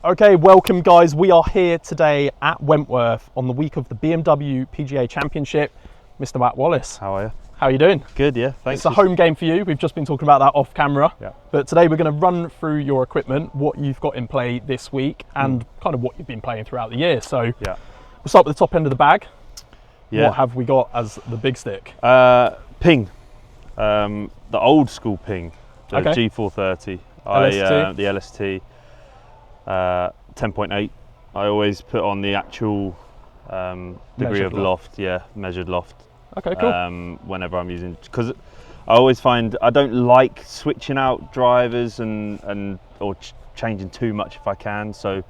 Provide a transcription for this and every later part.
Okay, welcome guys. We are here today at Wentworth on the week of the BMW PGA Championship. Mr. Matt Wallace. How are you? How are you doing? Good, yeah, thanks. It's a home game for you. We've just been talking about that off camera. Yeah. But today we're going to run through your equipment, what you've got in play this week, and kind of what you've been playing throughout the year. So yeah, we'll start with the top end of the bag. Yeah. What have we got as the big stick? Ping, the old school Ping, the Okay. G430, LST. the LST, 10.8. I always put on the actual degree Measured of loft, measured loft. Okay, cool. Whenever I'm using, because I always find I don't like switching out drivers or changing too much if I can. So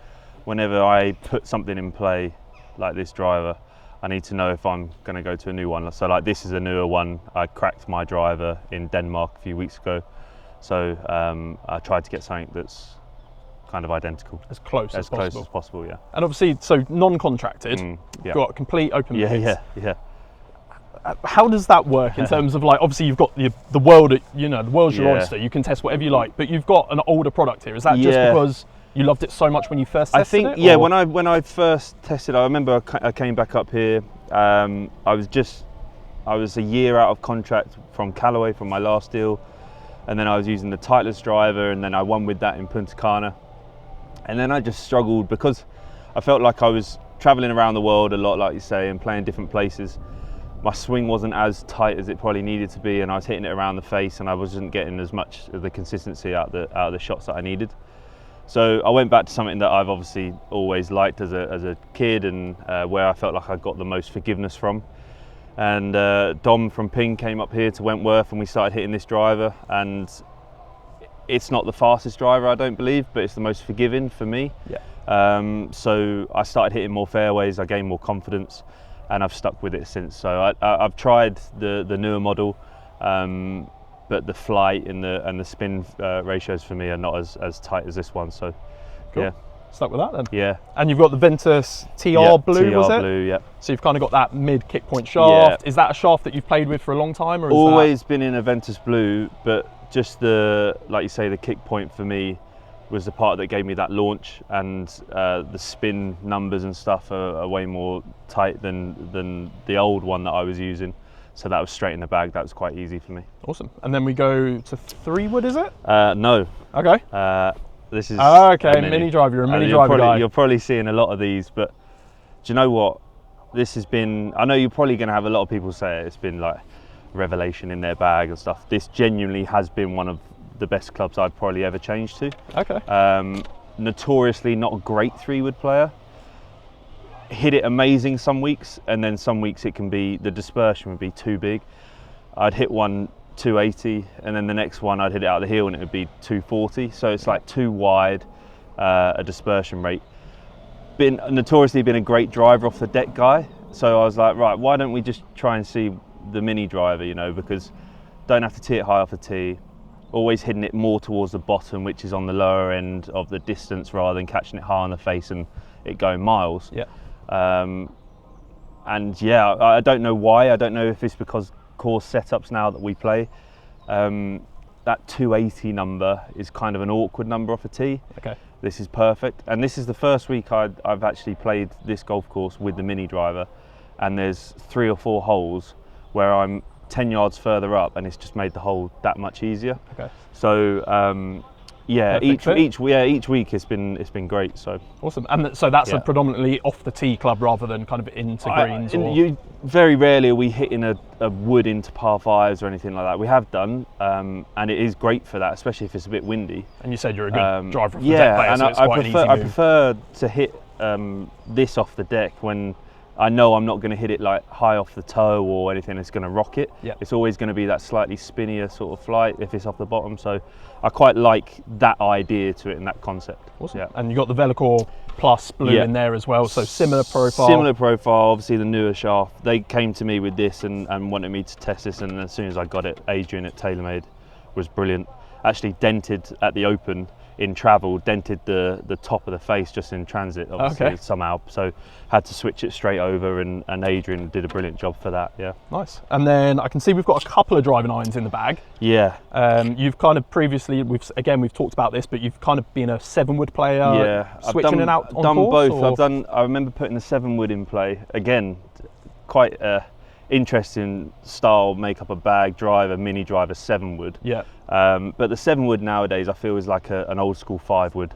whenever I put something in play like this driver, I need to know if I'm going to go to a new one. So like this is a newer one. I cracked my driver in Denmark a few weeks ago. So I tried to get something that's kind of identical. As close as possible, yeah. And obviously, so non-contracted, Yeah. got complete open pits. Yeah. How does that work in terms of, like, obviously you've got the world, the world's your Yeah. oyster, you can test whatever you like, but you've got an older product here. Is that just Yeah. because you loved it so much when you first I tested think, it? yeah, or- when I first tested, I remember I came back up here. I was a year out of contract from Callaway from my last deal, and then I was using the Titleist driver, and then I won with that in Punta Cana, and then I just struggled because I felt like I was traveling around the world a lot, like you say, and playing different places. My swing wasn't as tight as it probably needed to be, and I was hitting it around the face, and I wasn't getting as much of the consistency out of the shots that I needed. So I went back to something that I've obviously always liked as a kid, and where I felt like I got the most forgiveness from. And Dom from Ping came up here to Wentworth, and we started hitting this driver. And it's not the fastest driver, I don't believe, but it's the most forgiving for me. Yeah. So I started hitting more fairways, I gained more confidence, and I've stuck with it since. So I've tried the newer model, but the flight and the spin ratios for me are not as tight as this one. So, Cool. yeah. Stuck with that then. Yeah. And you've got the Ventus TR Blue, TR was it? Blue, yeah. So you've kind of got that mid kick point shaft. Is that a shaft that you've played with for a long time, or is Always been in a Ventus Blue, but just like you say, the kick point for me was the part that gave me that launch, and the spin numbers and stuff are way more tight than the old one that I was using. So that was straight in the bag. That was quite easy for me. Awesome. And then we go to 3-wood, is it? No. Okay. This is okay, a mini driver. You're a mini you're driver guy. You're probably seeing a lot of these, but do you know what? This has been, I know you're probably going to have a lot of people say it's been like revelation in their bag and stuff. This genuinely has been one of the best clubs I've probably ever changed to. Okay. Notoriously not a great 3-wood player. Hit it amazing some weeks, and then some weeks it can be, the dispersion would be too big. I'd hit one 280, and then the next one I'd hit it out of the heel and it would be 240. So it's like too wide a dispersion rate. Notoriously been a great driver off the deck guy. So I was like, right, why don't we just try and see the mini driver, because don't have to tee it high off the tee. Always hitting it more towards the bottom, which is on the lower end of the distance, rather than catching it high on the face and it going miles. Yeah. And yeah, I don't know why. I don't know if it's because course setups now that we play, that 280 number is kind of an awkward number off a tee. Okay. This is perfect, and this is the first week I've actually played this golf course with the mini driver, and there's 3 or 4 holes where I'm 10 yards further up, and it's just made the hole that much easier. Okay. So yeah, each week it's been great. So awesome. And so that's a predominantly off the tee club rather than kind of into greens. You very rarely are we hitting a wood into par 5s or anything like that. We have done, and it is great for that, especially if it's a bit windy. And you said you're a good driver off the deck player, and so it's quite an easy move. I prefer to hit this off the deck when I know I'm not going to hit it like high off the toe or anything that's going to rock it. Yeah. It's always going to be that slightly spinnier sort of flight if it's off the bottom. So I quite like that idea to it and that concept. Awesome. Yeah. And you got the Velocor Plus Blue in there as well, so similar profile. Similar profile, obviously the newer shaft. They came to me with this and wanted me to test this, and as soon as I got it, Adrian at TaylorMade was brilliant. Actually dented at the Open in travel, dented the top of the face just in transit, obviously, somehow. So had to switch it straight over, and Adrian did a brilliant job for that. Yeah. Nice. And then I can see we've got a couple of driving irons in the bag. Yeah. You've kind of previously, we've talked about this, but you've kind of been a 7-wood player. Yeah. Switching in and out on done course, both. or? I remember putting the 7-wood in play again. Quite interesting style, make up a bag driver, mini driver, 7-wood. Yeah. But the 7-wood nowadays I feel is like an old school 5-wood.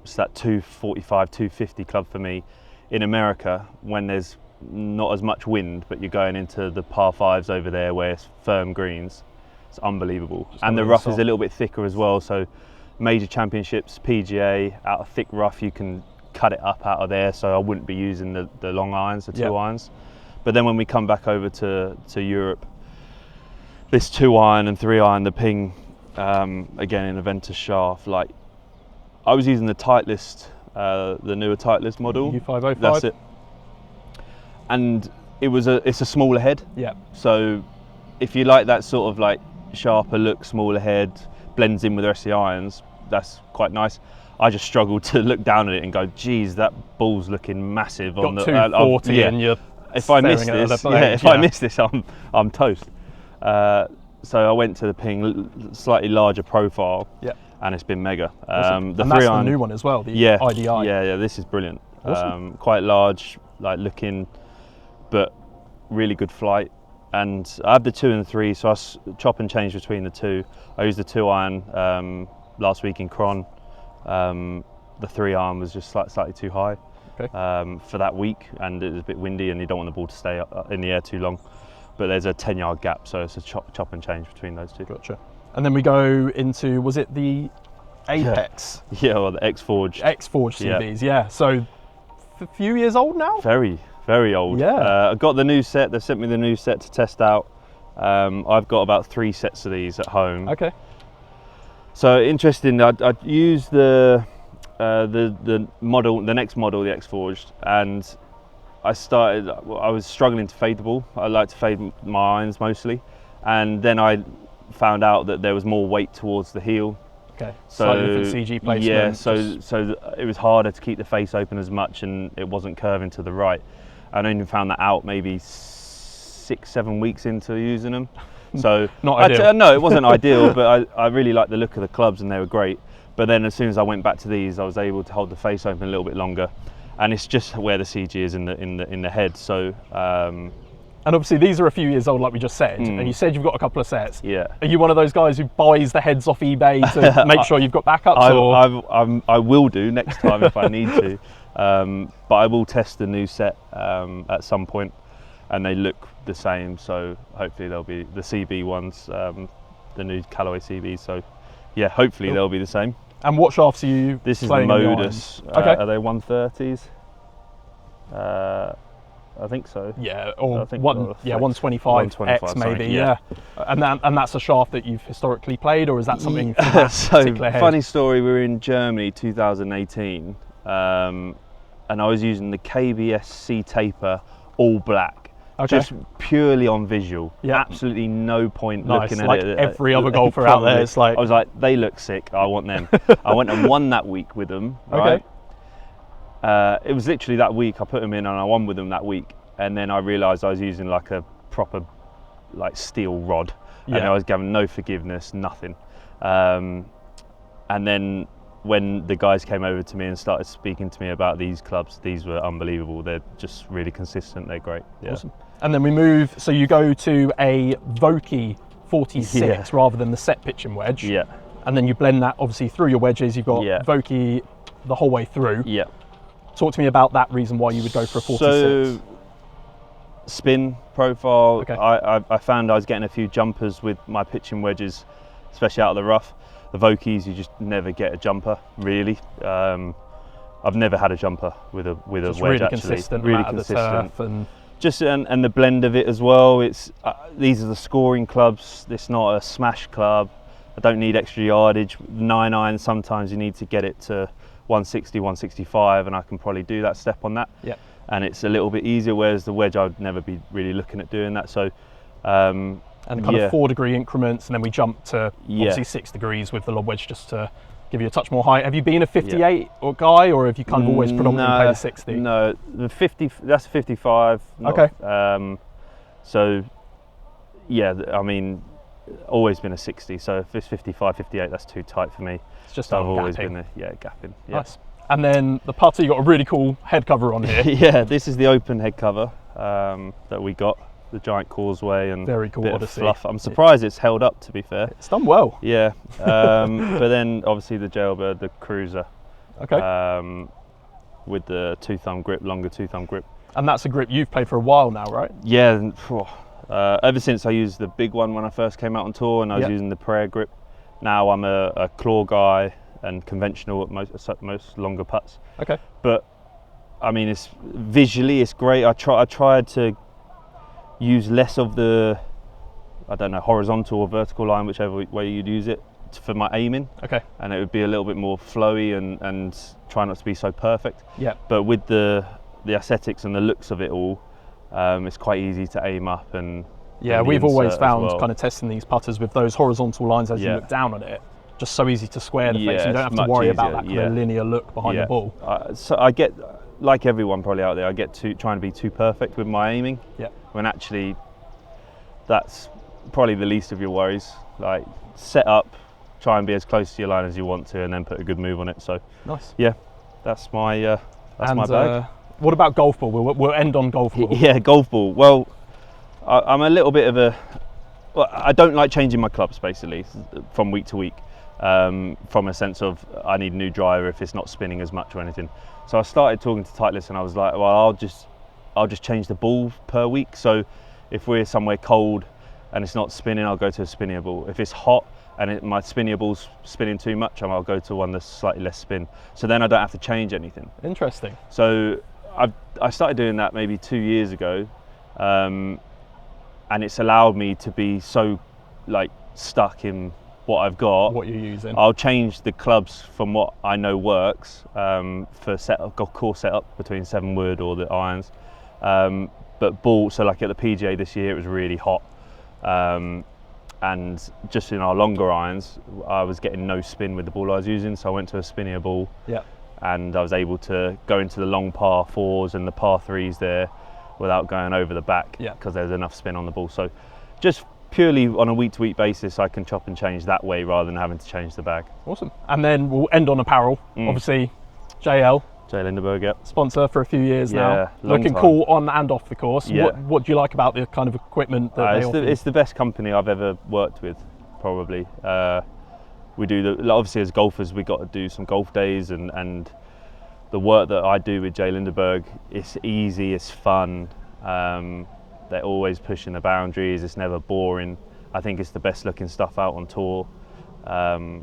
It's that 245, 250 club for me. In America, when there's not as much wind, but you're going into the par 5s over there where it's firm greens, it's unbelievable. And the rough is a little bit thicker as well, so major championships, PGA, out of thick rough, you can cut it up out of there, so I wouldn't be using the long irons, the 2 irons. But then when we come back over to Europe, this 2 iron and 3 iron, the ping, again in a Ventus shaft, like I was using the Titleist, the newer Titleist model. U505. That's it. And it's a smaller head. Yeah. So if you like that sort of like sharper look, smaller head, blends in with the rest of the irons, that's quite nice. I just struggled to look down at it and go, geez, that ball's looking massive. Got on the 240 and you're if I miss this, I miss this, I'm toast. So I went to the ping, slightly larger profile, and it's been mega. Awesome. And that's the new one as well, the IDI. Yeah, this is brilliant. Awesome. Quite large, like looking, but really good flight. And I have the 2 and 3, so I chop and change between the 2. I used the 2 iron last week in Cron. The 3 iron was just slightly too high. For that week, and it was a bit windy and you don't want the ball to stay up in the air too long, but there's a 10-yard gap, so it's a chop and change between those 2. Gotcha. And then we go into, was it the Apex? Or the X-Forged CBs, yeah. So a few years old now? Very, very old. Yeah. I got the new set, they sent me the new set to test out. I've got about 3 sets of these at home. Okay. So interesting, I'd use the model, the next model, the X-Forged, and I was struggling to fade the ball. I like to fade my irons mostly, and then I found out that there was more weight towards the heel. Okay. So different CG placement. Yeah. So it was harder to keep the face open as much, and it wasn't curving to the right. I only found that out maybe 6-7 weeks into using them. So not ideal. No, it wasn't ideal, but I really liked the look of the clubs and they were great. But then as soon as I went back to these, I was able to hold the face open a little bit longer, and it's just where the CG is in the head. So and obviously these are a few years old, like we just said, and you said you've got a couple of sets. Yeah. Are you one of those guys who buys the heads off eBay to make sure you've got backups? I will do next time if I need to, but I will test the new set at some point, and they look the same. So hopefully they'll be the CB ones, the new Callaway CBs. So yeah, hopefully they'll be the same. And what shafts are you? This is the Modus. Okay. Are they 130s? I think so. Yeah, or I think 125 X maybe. Yeah. And that's a shaft that you've historically played, or is that something? For that particular head? Funny story. We were in Germany 2018, and I was using the KBS C taper all black. Okay. Just purely on visual. Yeah. Absolutely no point nice. looking like at it. Every other golfer out there, it's like I was like, they look sick. I want them. I went and won that week with them. Right? Okay. It was literally that week I put them in and I won with them that week, and then I realised I was using like a proper like steel rod, and I was giving no forgiveness, nothing. And then when the guys came over to me and started speaking to me about these clubs, these were unbelievable. They're just really consistent. They're great. Yeah. Awesome. And then we move, so you go to a Vokey 46 rather than the set pitching wedge. Yeah. And then you blend that obviously through your wedges. You've got Vokey the whole way through. Yeah. Talk to me about that reason why you would go for a 46. So, spin profile. Okay. I found I was getting a few jumpers with my pitching wedges, especially out of the rough. The Vokeys, you just never get a jumper, really. I've never had a jumper with a wedge, really actually. Consistent, really consistent. And the blend of it as well. It's these are the scoring clubs. It's not a smash club. I don't need extra yardage. 9 iron, sometimes you need to get it to 160, 165, and I can probably do that step on that. Yeah. And it's a little bit easier, whereas the wedge I'd never be really looking at doing that. So and kind of 4 degree increments, and then we jump to obviously 6 degrees with the lob wedge just to give you a touch more height. Have you been a 58 or guy, or have you kind of always predominantly played a 60? No, the 50, that's 55. Okay. So, yeah, I mean, always been a 60. So if it's 55, 58, that's too tight for me. It's just so I've always been gapping. Yeah. Nice. And then the putter, you got a really cool head cover on here. Yeah, this is the open head cover that we got. The giant causeway and very cool bit Odyssey. Of fluff. I'm surprised it's held up, to be fair. It's done well. Yeah. But then obviously the Jailbird, the Cruiser. Okay. With the 2-thumb grip, longer 2-thumb grip. And that's a grip you've played for a while now, right? Yeah. Ever since I used the big one when I first came out on tour, and I was using the Apparel grip. Now I'm a claw guy and conventional at most longer putts. Okay. But I mean, it's visually it's great. I tried to use less of the, I don't know, horizontal or vertical line, whichever way you'd use it, for my aiming. Okay. And it would be a little bit more flowy and try not to be so perfect. Yeah. But with the aesthetics and the looks of it all, it's quite easy to aim up and. Yeah, and we've always found well. kind of testing these putters with those horizontal lines as you look down on it, just so easy to square the face. You don't have to worry about that kind of linear look behind the ball. So I get, like everyone probably out there, I get trying to be too perfect with my aiming. Yeah. When actually, that's probably the least of your worries. Like, set up, try and be as close to your line as you want to, and then put a good move on it. So nice. Yeah, that's my my bag. What about golf ball? We'll end on golf ball. Yeah, golf ball. Well, I'm a little bit of a. Well, I don't like changing my clubs basically from week to week. From a sense of I need a new driver if it's not spinning as much or anything. So I started talking to Titleist and I was like, well, I'll just change the ball per week. So if we're somewhere cold and it's not spinning, I'll go to a spinnier ball. If it's hot and my spinnier ball's spinning too much, I'll go to one that's slightly less spin. So then I don't have to change anything. Interesting. So I started doing that maybe 2 years ago, and it's allowed me to be so like stuck in what I've got. What you're using. I'll change the clubs from what I know works for course setup between 7 wood or the irons. But ball, so like at the PGA this year, it was really hot. And just in our longer irons, I was getting no spin with the ball I was using, so I went to a spinnier ball. Yeah. And I was able to go into the long par 4s and the par 3s there without going over the back, because there's enough spin on the ball. So just purely on a week-to-week basis, I can chop and change that way rather than having to change the bag. Awesome. And then we'll end on apparel. Obviously, JL. J. Lindeberg, yeah. Sponsor for a few years now. Long Looking time. Cool on and off the course. Yeah. What do you like about the kind of equipment that they offer? It's the best company I've ever worked with, probably. We do obviously as golfers, we got to do some golf days, and the work that I do with J. Lindeberg, it's easy, it's fun. They're always pushing the boundaries. It's never boring. I think it's the best looking stuff out on tour, and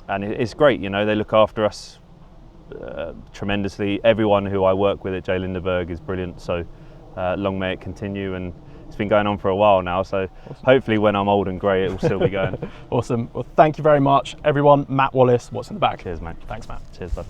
it's great. You know, they look after us tremendously. Everyone who I work with at J. Lindeberg is brilliant. So long may it continue. And it's been going on for a while now. So hopefully, when I'm old and grey, it will still be going. Awesome. Well, thank you very much, everyone. Matt Wallace, what's in the bag? Cheers, mate. Thanks, Matt. Cheers, bud.